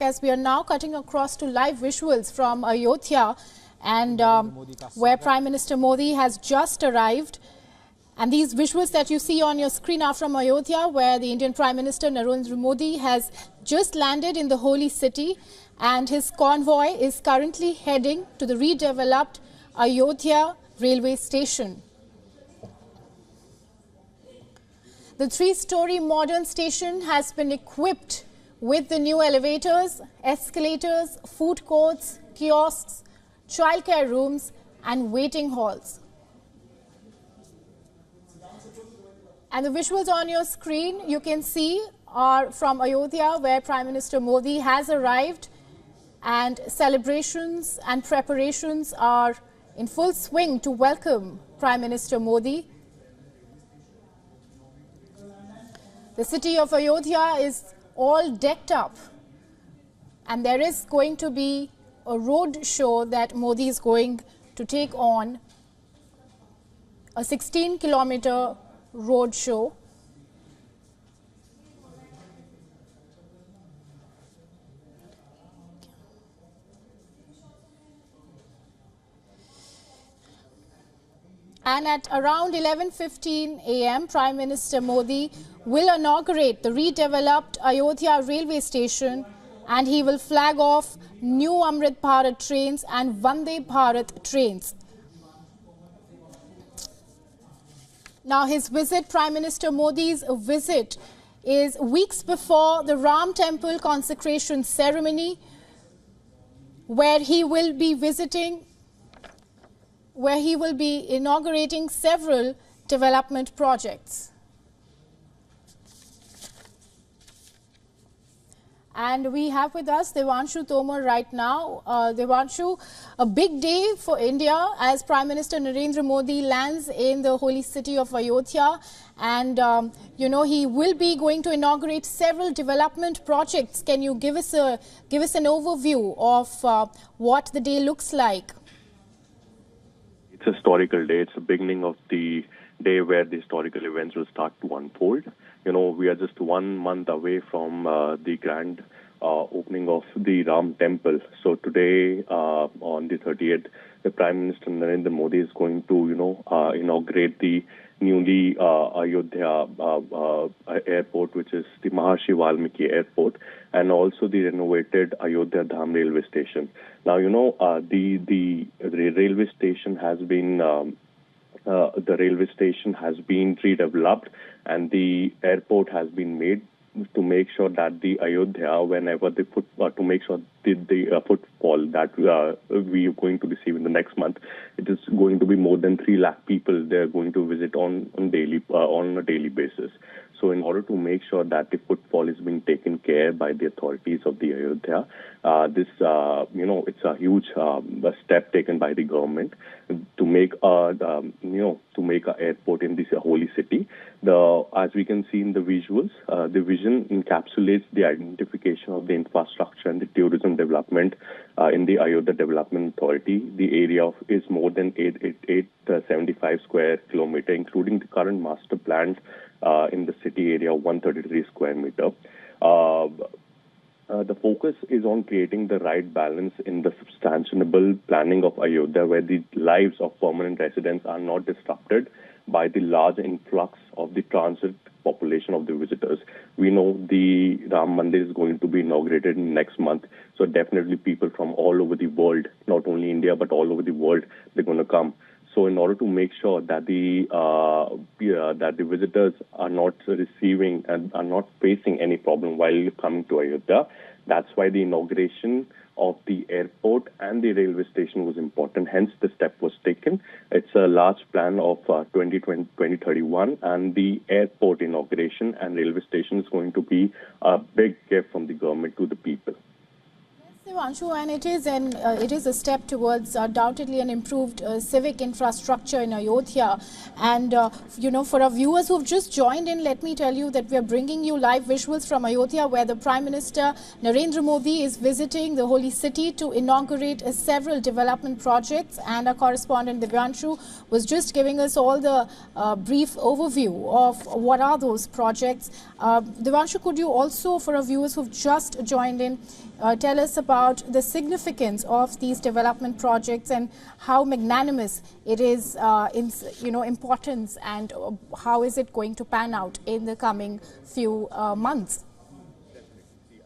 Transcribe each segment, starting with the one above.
As we are now cutting across to live visuals from Ayodhya and where Prime Minister Modi has just arrived. And these visuals that you see on your screen are from Ayodhya, where the Indian Prime Minister Narendra Modi has just landed in the holy city, and his convoy is currently heading to the redeveloped Ayodhya railway station. The three-story modern station has been equipped with the new elevators, escalators, food courts, kiosks, childcare rooms and waiting halls. And the visuals on your screen you can see are from Ayodhya, where Prime Minister Modi has arrived, and celebrations and preparations are in full swing to welcome Prime Minister Modi. The city of Ayodhya is all decked up, and there is going to be a road show that Modi is going to take on, a 16-kilometer road show. And at around 11:15 a.m., Prime Minister Modi will inaugurate the redeveloped Ayodhya railway station, and he will flag off new Amrit Bharat trains and Vande Bharat trains. Now, Prime Minister Modi's visit is weeks before the Ram Temple consecration ceremony, where he will be inaugurating several development projects. And we have with us Devanshu Tomar right now. Devanshu, a big day for India as Prime Minister Narendra Modi lands in the holy city of Ayodhya. And, he will be going to inaugurate several development projects. Can you give us an overview of what the day looks like? It's a historical day. It's the beginning of the day where the historical events will start to unfold. We are just 1 month away from the grand opening of the Ram Temple. So today, on the 30th, the Prime Minister Narendra Modi is going to, inaugurate the newly Ayodhya airport, which is the Maharshi Valmiki Airport, and also the renovated Ayodhya Dham railway station. Now, the railway station has been redeveloped, and the airport has been made to make sure that the Ayodhya, whenever the footfall that we are going to receive in the next month, it is going to be more than 3 lakh people they are going to visit on a daily basis. So in order to make sure that the footfall is being taken care by the authorities of the Ayodhya, it's a huge step taken by the government to make an airport in this holy city. As we can see in the visuals, the vision encapsulates the identification of the infrastructure and the tourism development in the Ayodhya Development Authority. The area is more than 875 square kilometer, including the current master plans in the city area of 133 square meter. The focus is on creating the right balance in the sustainable planning of Ayodhya, where the lives of permanent residents are not disrupted by the large influx of the transit population of the visitors. We know the Ram Mandir is going to be inaugurated next month, so definitely people from all over the world, not only India but all over the world, they're going to come. So in order to make sure that the visitors are not receiving and are not facing any problem while coming to Ayodhya, that's why the inauguration of the airport and the railway station was important. Hence, the step was taken. It's a large plan of 2031, and the airport inauguration and railway station is going to be a big gift from the government to the people. Devanshu, and it is a step towards undoubtedly an improved civic infrastructure in Ayodhya. And for our viewers who've just joined in, let me tell you that we are bringing you live visuals from Ayodhya, where the Prime Minister Narendra Modi is visiting the holy city to inaugurate several development projects. And our correspondent Devanshu was just giving us all the brief overview of what are those projects. Devanshu, could you also, for our viewers who've just joined in, tell us about the significance of these development projects and how magnanimous it is in importance, and how is it going to pan out in the coming few months?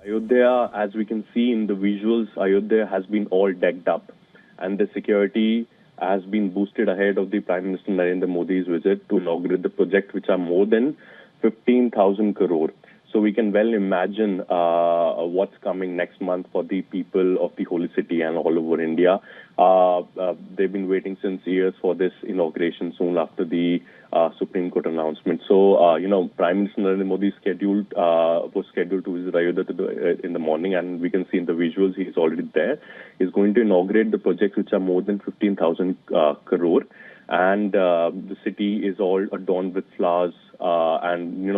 Ayodhya, as we can see in the visuals, Ayodhya has been all decked up, and the security has been boosted ahead of the Prime Minister Narendra Modi's visit to inaugurate the project, which are more than 15,000 crore. So we can well imagine what's coming next month for the people of the holy city and all over India. They've been waiting since years for this inauguration soon after the Supreme Court announcement. So, Prime Minister Narendra Modi was scheduled to visit Ayodhya in the morning, and we can see in the visuals he's already there. He's going to inaugurate the projects which are more than 15,000 crore. And the city is all adorned with flowers, and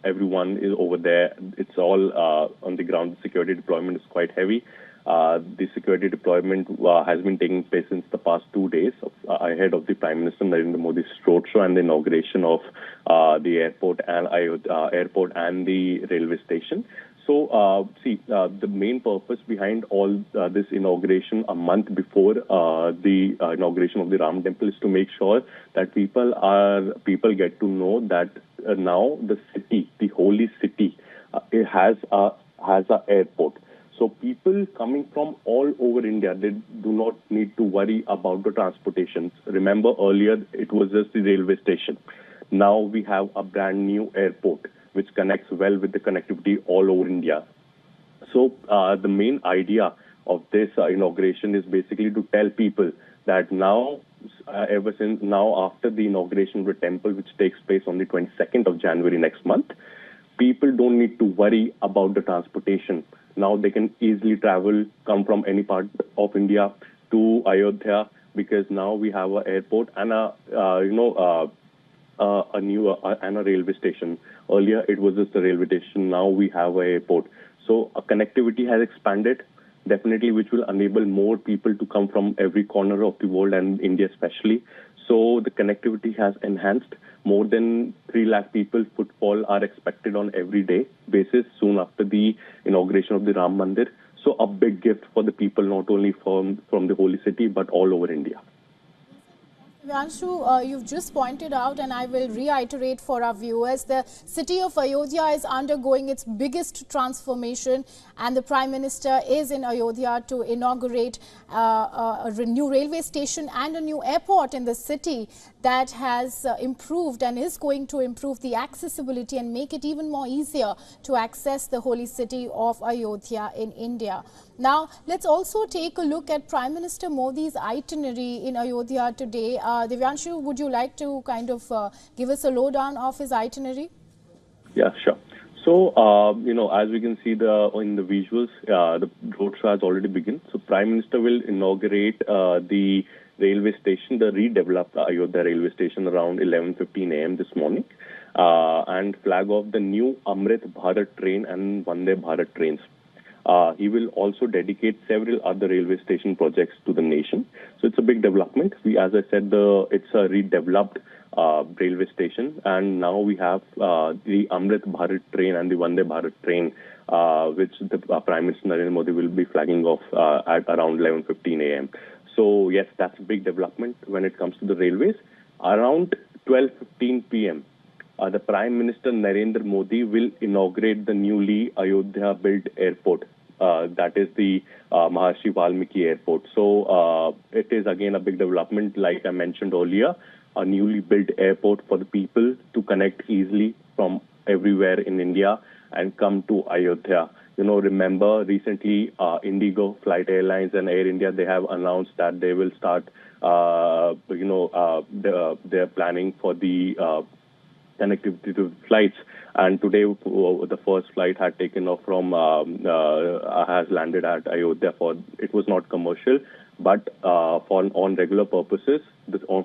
everyone is over there. It's all on the ground. The security deployment is quite heavy. The security deployment has been taking place since the past 2 days ahead of the Prime Minister Narendra Modi's roadshow and the inauguration of the airport and the railway station. So, the main purpose behind all this inauguration a month before the inauguration of the Ram Temple is to make sure that people get to know that now the city, the holy city, it has a airport. So people coming from all over India, they do not need to worry about the transportation. Remember earlier it was just the railway station. Now we have a brand new airport which connects well with the connectivity all over India. So the main idea of this inauguration is basically to tell people that now, ever since now after the inauguration of the temple, which takes place on the 22nd of January next month, people don't need to worry about the transportation. Now they can easily come from any part of India to Ayodhya, because now we have an airport and a railway station. Earlier it was just a railway station. Now we have an airport. So connectivity has expanded, definitely, which will enable more people to come from every corner of the world and India especially. So the connectivity has enhanced. More than 3 lakh people footfall are expected on every day basis soon after the inauguration of the Ram Mandir. So a big gift for the people, not only from the holy city, but all over India. Vanshu, you've just pointed out, and I will reiterate for our viewers, the city of Ayodhya is undergoing its biggest transformation, and the Prime Minister is in Ayodhya to inaugurate a new railway station and a new airport in the city that has improved and is going to improve the accessibility and make it even more easier to access the holy city of Ayodhya in India. Now, let's also take a look at Prime Minister Modi's itinerary in Ayodhya today. Divyanshu, would you like to kind of give us a lowdown of his itinerary? Yeah, sure. So, as we can see in the visuals, the roadshow has already begun. So, Prime Minister will inaugurate the railway station, the redeveloped Ayodhya railway station, around 11:15 a.m. this morning, and flag off the new Amrit Bharat train and Vande Bharat trains. He will also dedicate several other railway station projects to the nation. So it's a big development. As I said, it's a redeveloped railway station, and now we have the Amrit Bharat train and the Vande Bharat train, which the Prime Minister Narendra Modi will be flagging off at around 11:15 a.m. So yes, that's a big development when it comes to the railways. Around 12:15 p.m. The Prime Minister Narendra Modi will inaugurate the newly Ayodhya-built airport. That is the Maharshi Valmiki Airport. So it is again a big development, like I mentioned earlier, a newly built airport for the people to connect easily from everywhere in India and come to Ayodhya. Remember recently Indigo Flight Airlines and Air India, they have announced that they will start, they're planning for the connectivity to flights, and today the first flight had taken off has landed at Ayodhya. It was not commercial, but on regular purposes.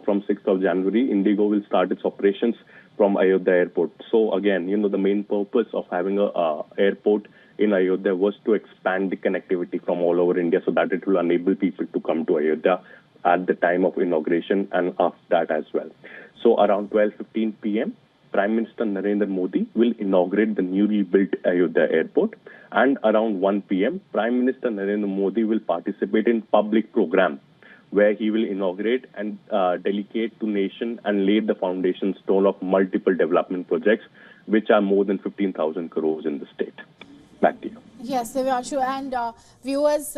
From 6th of January, Indigo will start its operations from Ayodhya Airport. So again, the main purpose of having a airport in Ayodhya was to expand the connectivity from all over India, so that it will enable people to come to Ayodhya at the time of inauguration and after that as well. So around 12:15 p.m., Prime Minister Narendra Modi will inaugurate the newly built Ayodhya airport. And around 1 p.m., Prime Minister Narendra Modi will participate in public program where he will inaugurate and delegate to nation and lay the foundation stone of multiple development projects, which are more than 15,000 crores in the state. Back to you. Yes, Divyanshu, and viewers,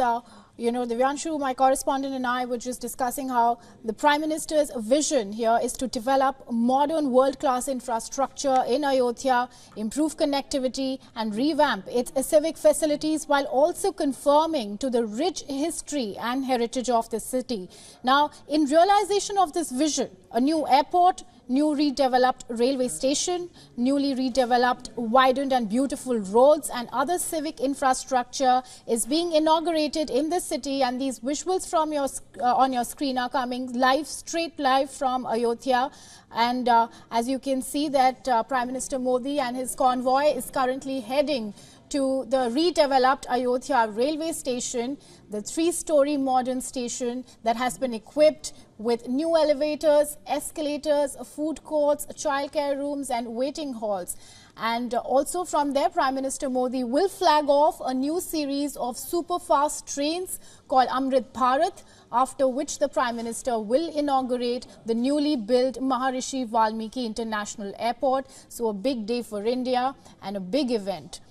Divyanshu, my correspondent, and I were just discussing how the Prime Minister's vision here is to develop modern world-class infrastructure in Ayodhya, improve connectivity and revamp its civic facilities while also conforming to the rich history and heritage of the city. Now, in realization of this vision, a new airport, new redeveloped railway station, newly redeveloped, widened and beautiful roads and other civic infrastructure is being inaugurated in the city, and these visuals from on your screen are coming straight live from Ayodhya. And as you can see that Prime Minister Modi and his convoy is currently heading to the redeveloped Ayodhya railway station, the 3-story modern station that has been equipped with new elevators, escalators, food courts, childcare rooms and waiting halls. And also from there, Prime Minister Modi will flag off a new series of super-fast trains called Amrit Bharat, after which the Prime Minister will inaugurate the newly built Maharishi Valmiki International Airport. So a big day for India and a big event.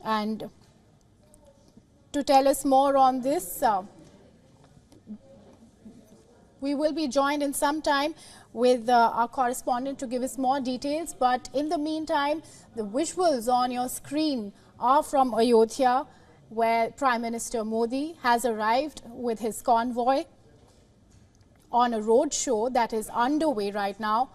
And to tell us more on this, we will be joined in some time with our correspondent to give us more details. But in the meantime, the visuals on your screen are from Ayodhya, where Prime Minister Modi has arrived with his convoy on a road show that is underway right now.